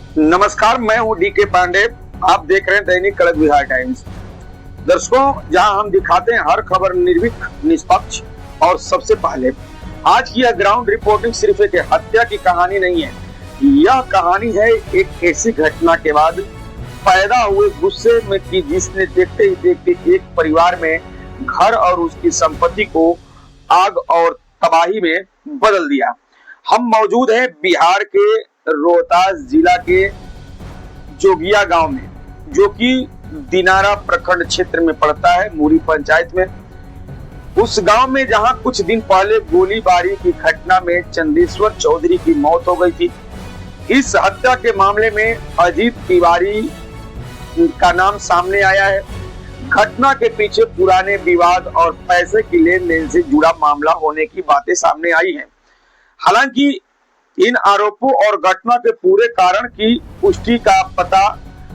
नमस्कार, मैं हूं डीके पांडे। आप देख रहे हैं दैनिक कड़क बिहार टाइम्स। दर्शकों, जहां हम दिखाते हैं हर खबर निर्भीक, निष्पक्ष और सबसे पहले। आज की यह ग्राउंड रिपोर्टिंग सिर्फ एक हत्या की कहानी नहीं है। यह कहानी है एक ऐसी घटना के बाद पैदा हुए गुस्से में कि जिसने देखते ही देखते एक परिवार में घर और उसकी संपत्ति को आग और तबाही में बदल दिया। हम मौजूद हैं बिहार के रोहतास जिला के जोगिया गांव में, जो कि दिनारा प्रखंड क्षेत्र में पड़ता है, मुरी पंचायत में। उस गांव में जहां कुछ दिन पहले गोलीबारी की घटना में चंदेश्वर चौधरी की मौत हो गई थी। इस हत्या के मामले में अजीत तिवारी का नाम सामने आया है। घटना के पीछे पुराने विवाद और पैसे की लेन देन से जुड़ा मामला होने की बातें सामने आई हैं। हालांकि इन आरोपों और घटना के पूरे कारण की पुष्टि का पता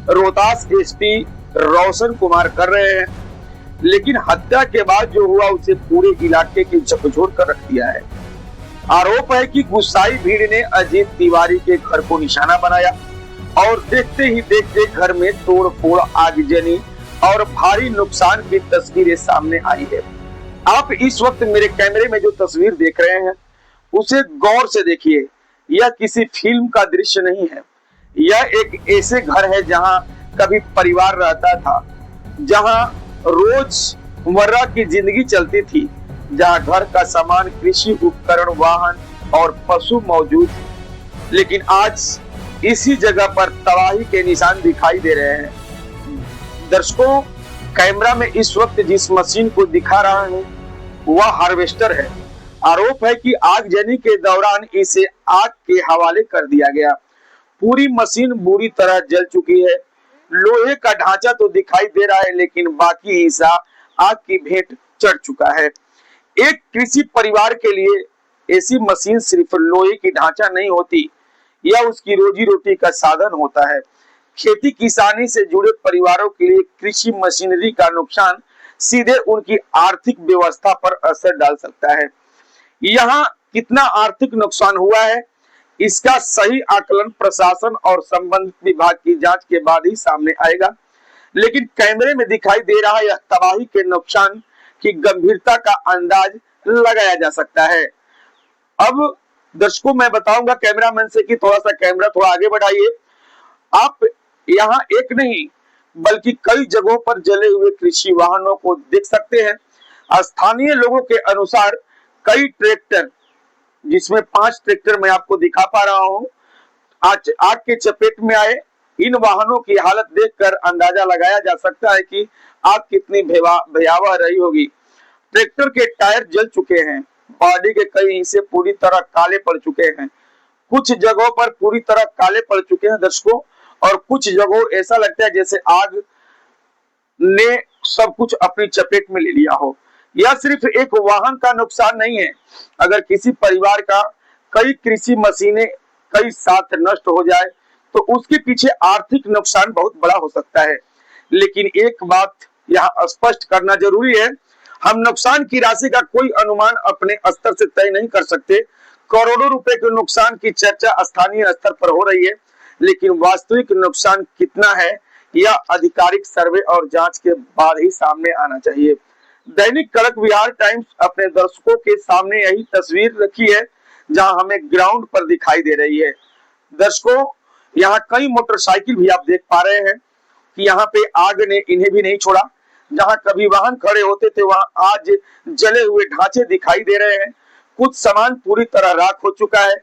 रोहतास एसपी रोशन कुमार कर रहे हैं, लेकिन हत्या के बाद जो हुआ उसे पूरे इलाके की झकझोर कर रख दिया है। आरोप है कि गुस्साई भीड़ ने अजीत तिवारी के घर को निशाना बनाया और देखते ही देखते घर में तोड़फोड़, आगजनी और भारी नुकसान की तस्वीरें सामने आई है। आप इस वक्त मेरे कैमरे में जो तस्वीर देख रहे हैं उसे गौर से देखिए। यह किसी फिल्म का दृश्य नहीं है। यह एक ऐसे घर है जहां कभी परिवार रहता था, जहां रोजमर्रा की जिंदगी चलती थी, जहां घर का सामान, कृषि उपकरण, वाहन और पशु मौजूद थे। लेकिन आज इसी जगह पर तबाही के निशान दिखाई दे रहे हैं। दर्शकों, कैमरा में इस वक्त जिस मशीन को दिखा रहा हूं वह हार्वेस्टर है। आरोप है कि आगजनी के दौरान इसे आग के हवाले कर दिया गया। पूरी मशीन बुरी तरह जल चुकी है। लोहे का ढांचा तो दिखाई दे रहा है, लेकिन बाकी हिस्सा आग की भेंट चढ़ चुका है। एक कृषि परिवार के लिए ऐसी मशीन सिर्फ लोहे की ढांचा नहीं होती, यह उसकी रोजी रोटी का साधन होता है। खेती किसानी से जुड़े परिवारों के लिए कृषि मशीनरी का नुकसान सीधे उनकी आर्थिक व्यवस्था पर असर डाल सकता है। यहाँ कितना आर्थिक नुकसान हुआ है, इसका सही आकलन प्रशासन और संबंधित विभाग की जांच के बाद ही सामने आएगा। लेकिन कैमरे में दिखाई दे रहा यह तबाही के नुकसान की गंभीरता का अंदाज लगाया जा सकता है। अब दर्शकों, मैं बताऊंगा कैमरामैन से कि थोड़ा सा कैमरा थोड़ा आगे बढ़ाइए। आप यहाँ एक नहीं बल्कि कई जगहों पर जले हुए कृषि वाहनों को देख सकते हैं। स्थानीय लोगों के अनुसार कई ट्रैक्टर, जिसमें 5 ट्रैक्टर मैं आपको दिखा पा रहा हूं, आज आग के चपेट में आए। इन वाहनों की हालत देखकर अंदाजा लगाया जा सकता है कि आग कितनी भयावह रही होगी। ट्रैक्टर के टायर जल चुके हैं, बॉडी के कई हिस्से पूरी तरह काले पड़ चुके हैं। कुछ जगहों पर पूरी तरह काले पड़ चुके हैं दर्शकों, और कुछ जगहों ऐसा लगता है जैसे आग ने सब कुछ अपनी चपेट में ले लिया हो। यह सिर्फ एक वाहन का नुकसान नहीं है। अगर किसी परिवार का कई कृषि मशीनें कई साथ नष्ट हो जाए तो उसके पीछे आर्थिक नुकसान बहुत बड़ा हो सकता है। लेकिन एक बात यहाँ स्पष्ट करना जरूरी है, हम नुकसान की राशि का कोई अनुमान अपने स्तर से तय नहीं कर सकते। करोड़ों रुपए के नुकसान की चर्चा स्थानीय स्तर पर हो रही है, लेकिन वास्तविक नुकसान कितना है यह आधिकारिक सर्वे और जांच के बाद ही सामने आना चाहिए। दैनिक कड़क बिहार टाइम्स अपने दर्शकों के सामने यही तस्वीर रखी है, जहां हमें ग्राउंड पर दिखाई दे रही है। दर्शकों, यहाँ कई मोटरसाइकिल भी आप देख पा रहे हैं कि यहाँ पे आग ने इन्हें भी नहीं छोड़ा। जहां कभी वाहन खड़े होते थे वहां आज जले हुए ढांचे दिखाई दे रहे हैं। कुछ सामान पूरी तरह राख हो चुका है,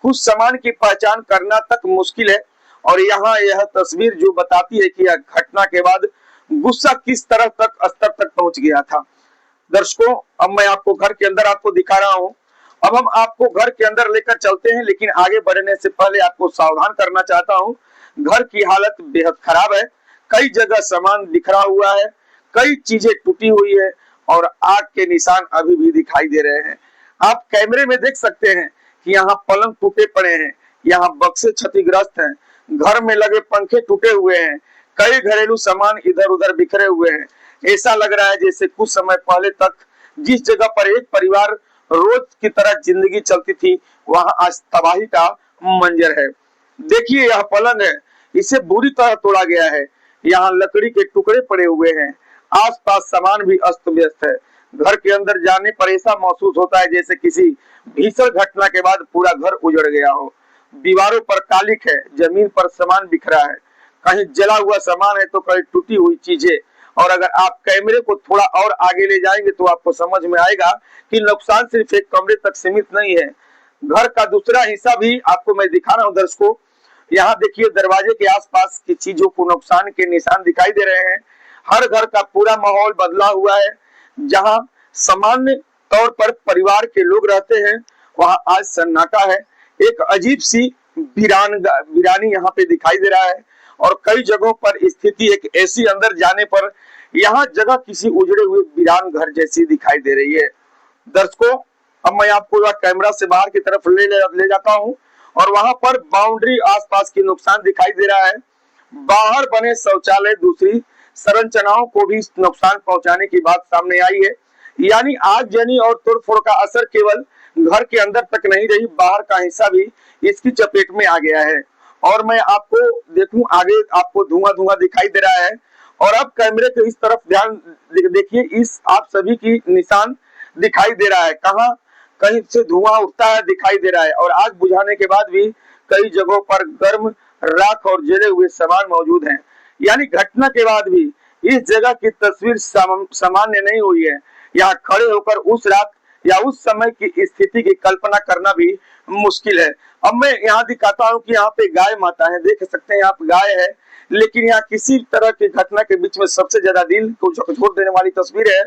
कुछ सामान की पहचान करना तक मुश्किल है। और यहाँ यह तस्वीर जो बताती है कि यह घटना के बाद गुस्सा किस तरह तक स्तर तक पहुंच गया था। दर्शकों, अब मैं आपको घर के अंदर आपको दिखा रहा हूं। अब हम आपको घर के अंदर लेकर चलते हैं, लेकिन आगे बढ़ने से पहले आपको सावधान करना चाहता हूं। घर की हालत बेहद खराब है, कई जगह सामान बिखरा हुआ है, कई चीजें टूटी हुई है और आग के निशान अभी भी दिखाई दे रहे हैं। आप कैमरे में देख सकते हैं कि यहाँ पलंग टूटे पड़े हैं, यहाँ बक्से क्षतिग्रस्त हैं, घर में लगे पंखे टूटे हुए हैं, कई घरेलू सामान इधर उधर बिखरे हुए हैं। ऐसा लग रहा है जैसे कुछ समय पहले तक जिस जगह पर एक परिवार रोज की तरह जिंदगी चलती थी वहां आज तबाही का मंजर है। देखिए यह पलंग है, इसे बुरी तरह तोड़ा गया है। यहाँ लकड़ी के टुकड़े पड़े हुए हैं। आसपास सामान भी अस्त व्यस्त है। घर के अंदर जाने पर ऐसा महसूस होता है जैसे किसी भीषण घटना के बाद पूरा घर उजड़ गया हो। दीवारों पर कालिक है, जमीन पर सामान बिखरा है, कहीं जला हुआ सामान है तो कहीं टूटी हुई चीजें। और अगर आप कैमरे को थोड़ा और आगे ले जाएंगे तो आपको समझ में आएगा कि नुकसान सिर्फ एक कमरे तक सीमित नहीं है। घर का दूसरा हिस्सा भी आपको मैं दिखा रहा हूँ दर्शकों। यहाँ देखिए दरवाजे के आसपास की चीजों को नुकसान के निशान दिखाई दे रहे हैं। हर घर का पूरा माहौल बदला हुआ है। जहाँ सामान्य तौर पर परिवार के लोग रहते हैं वहाँ आज सन्नाटा है। एक अजीब सी वीरानी यहाँ पे दिखाई दे रहा है और कई जगहों पर स्थिति एक ऐसी अंदर जाने पर यहाँ जगह किसी उजड़े हुए वीरान घर जैसी दिखाई दे रही है। दर्शकों अब मैं आपको कैमरा से बाहर की तरफ ले जाता हूँ और वहां पर बाउंड्री आसपास की नुकसान दिखाई दे रहा है। बाहर बने शौचालय दूसरी संरचनाओं को भी नुकसान पहुंचाने की बात सामने आई है। यानी आगजनी और तोड़फोड़ का असर केवल घर के अंदर तक नहीं रही, बाहर का हिस्सा भी इसकी चपेट में आ गया है। और मैं आपको देखूं आगे आपको धुआं धुआं दिखाई दे रहा है। और अब कैमरे के इस तरफ ध्यान देखिए, इस आप सभी की निशान दिखाई दे रहा है। कहाँ कहीं से धुआं उठता है दिखाई दे रहा है और आग बुझाने के बाद भी कई जगहों पर गर्म राख और जले हुए सामान मौजूद हैं। यानी घटना के बाद भी इस जगह की तस्वीर सामान्य नहीं हुई है। यहाँ खड़े होकर उस रात या उस समय की स्थिति की कल्पना करना भी मुश्किल है। अब मैं यहाँ दिखाता हूँ कि यहाँ पे गाय माता है, देख सकते हैं आप गाय है, लेकिन यहाँ किसी तरह की घटना के बीच में सबसे ज्यादा दिल को झकझोर देने वाली तस्वीर है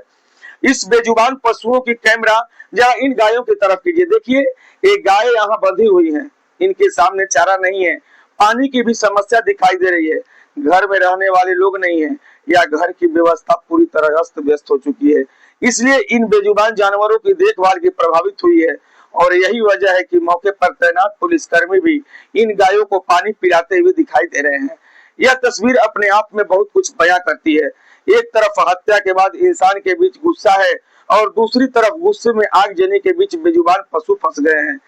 इस बेजुबान पशुओं की। कैमरा जरा इन गायों की तरफ कीजिए। देखिए ये गाय यहाँ बंधी हुई हैं, इनके सामने चारा नहीं है, पानी की भी समस्या दिखाई दे रही है, घर में रहने वाले लोग नहीं है या घर की व्यवस्था पूरी तरह अस्त व्यस्त हो चुकी है। इसलिए इन बेजुबान जानवरों की देखभाल की प्रभावित हुई है और यही वजह है कि मौके पर तैनात पुलिसकर्मी भी इन गायों को पानी पिलाते हुए दिखाई दे रहे हैं। यह तस्वीर अपने आप में बहुत कुछ बयां करती है। एक तरफ हत्या के बाद इंसान के बीच गुस्सा है और दूसरी तरफ गुस्से में आग जलने के बीच बेजुबान पशु फंस गए हैं।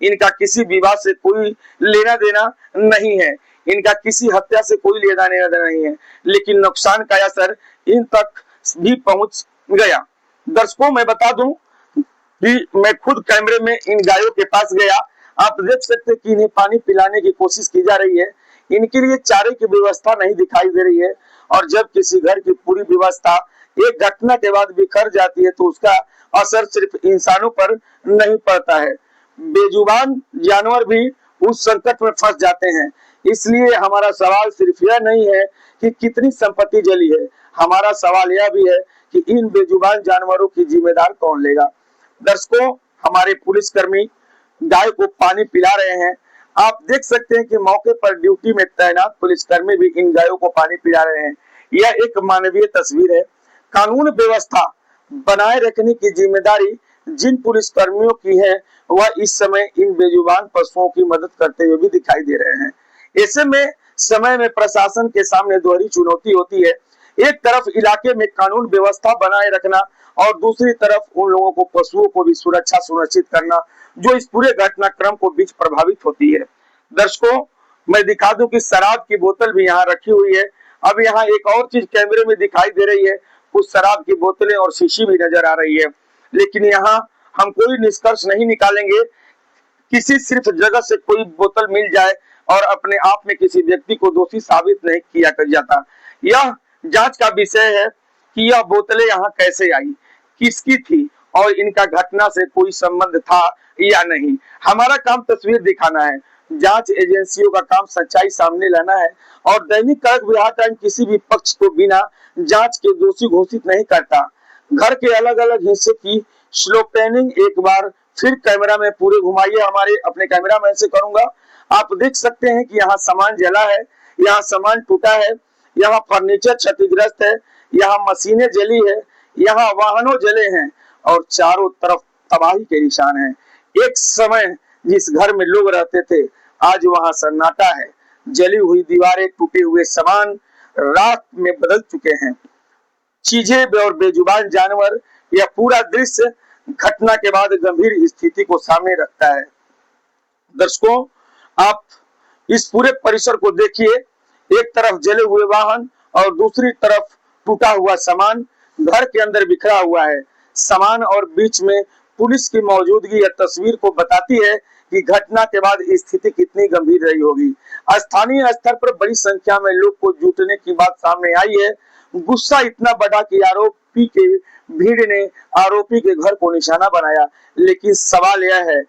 इनका किसी विवाद से कोई लेना देना नहीं है, इनका किसी हत्या से कोई लेना देना नहीं है, लेकिन नुकसान का असर इन तक भी पहुंच गया। दर्शकों मैं बता दूं कि मैं खुद कैमरे में इन गायों के पास गया। आप देख सकते हैं कि इन्हें पानी पिलाने की कोशिश की जा रही है, इनके लिए चारे की व्यवस्था नहीं दिखाई दे रही है। और जब किसी घर की पूरी व्यवस्था एक घटना के बाद बिखर जाती है तो उसका असर सिर्फ इंसानों पर नहीं पड़ता है, बेजुबान जानवर भी उस संकट में फंस जाते हैं। इसलिए हमारा सवाल सिर्फ यह नहीं है कि कितनी संपत्ति जली है, हमारा सवाल यह भी है कि इन बेजुबान जानवरों की जिम्मेदार कौन लेगा। दर्शकों हमारे पुलिसकर्मी गाय को पानी पिला रहे हैं। आप देख सकते हैं कि मौके पर ड्यूटी में तैनात पुलिसकर्मी भी इन गायों को पानी पिला रहे हैं। यह एक मानवीय तस्वीर है। कानून व्यवस्था बनाए रखने की जिम्मेदारी जिन पुलिसकर्मियों की है वह इस समय इन बेजुबान पशुओं की मदद करते हुए भी दिखाई दे रहे हैं। ऐसे में समय में प्रशासन के सामने दोहरी चुनौती होती है, एक तरफ इलाके में कानून व्यवस्था बनाए रखना और दूसरी तरफ उन लोगों को पशुओं को भी सुरक्षा सुनिश्चित करना जो इस पूरे घटनाक्रम को बीच प्रभावित होती है। दर्शकों मैं दिखा दूं कि शराब की बोतल भी यहाँ रखी हुई है। अब यहाँ एक और चीज कैमरे में दिखाई दे रही है, कुछ शराब की बोतलें और शीशी भी नजर आ रही है, लेकिन यहाँ हम कोई निष्कर्ष नहीं निकालेंगे। किसी सिर्फ जगह से कोई बोतल मिल जाए और अपने आप में किसी व्यक्ति को दोषी साबित नहीं किया कर जाता। यह जांच का विषय है कि यह बोतलें यहाँ कैसे आई, किसकी थी और इनका घटना से कोई संबंध था या नहीं। हमारा काम तस्वीर दिखाना है, जांच एजेंसियों का काम सच्चाई सामने लाना है और दैनिक कड़क बिहार टाइम किसी भी पक्ष को बिना जांच के दोषी घोषित नहीं करता। घर के अलग अलग हिस्से की स्लो पैनिंग एक बार फिर कैमरा में पूरे घुमाइए, हमारे अपने कैमरा मैन से करूंगा। आप देख सकते हैं कि यहाँ सामान जला है, यहाँ सामान टूटा है, यहाँ फर्नीचर क्षतिग्रस्त है, यहाँ मशीनें जली है, यहाँ वाहनों जले हैं और चारों तरफ तबाही के निशान हैं। एक समय जिस घर में लोग रहते थे आज वहां सन्नाटा है, जली हुई दीवारें, टूटे हुए सामान राख में बदल चुके हैं, चीजें और बेजुबान जानवर। यह पूरा दृश्य घटना के बाद गंभीर स्थिति को सामने रखता है। दर्शकों आप इस पूरे परिसर को देखिए, एक तरफ जले हुए वाहन और दूसरी तरफ टूटा हुआ सामान घर के अंदर बिखरा हुआ है। सामान और बीच में पुलिस की मौजूदगी यह तस्वीर को बताती है कि घटना के बाद स्थिति कितनी गंभीर रही होगी। स्थानीय स्तर पर बड़ी संख्या में लोग को जुटने की बात सामने आई है। गुस्सा इतना बढ़ा कि आरोपी के भीड़ ने आरोपी के घर को निशाना बनाया। लेकिन सवाल यह है,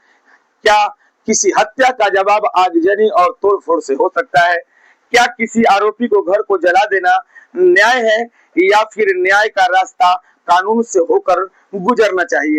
क्या किसी हत्या का जवाब आगजनी और तोड़फोड़ से हो सकता है? क्या किसी आरोपी को घर को जला देना न्याय है, या फिर न्याय का रास्ता कानून से होकर गुजरना चाहिए?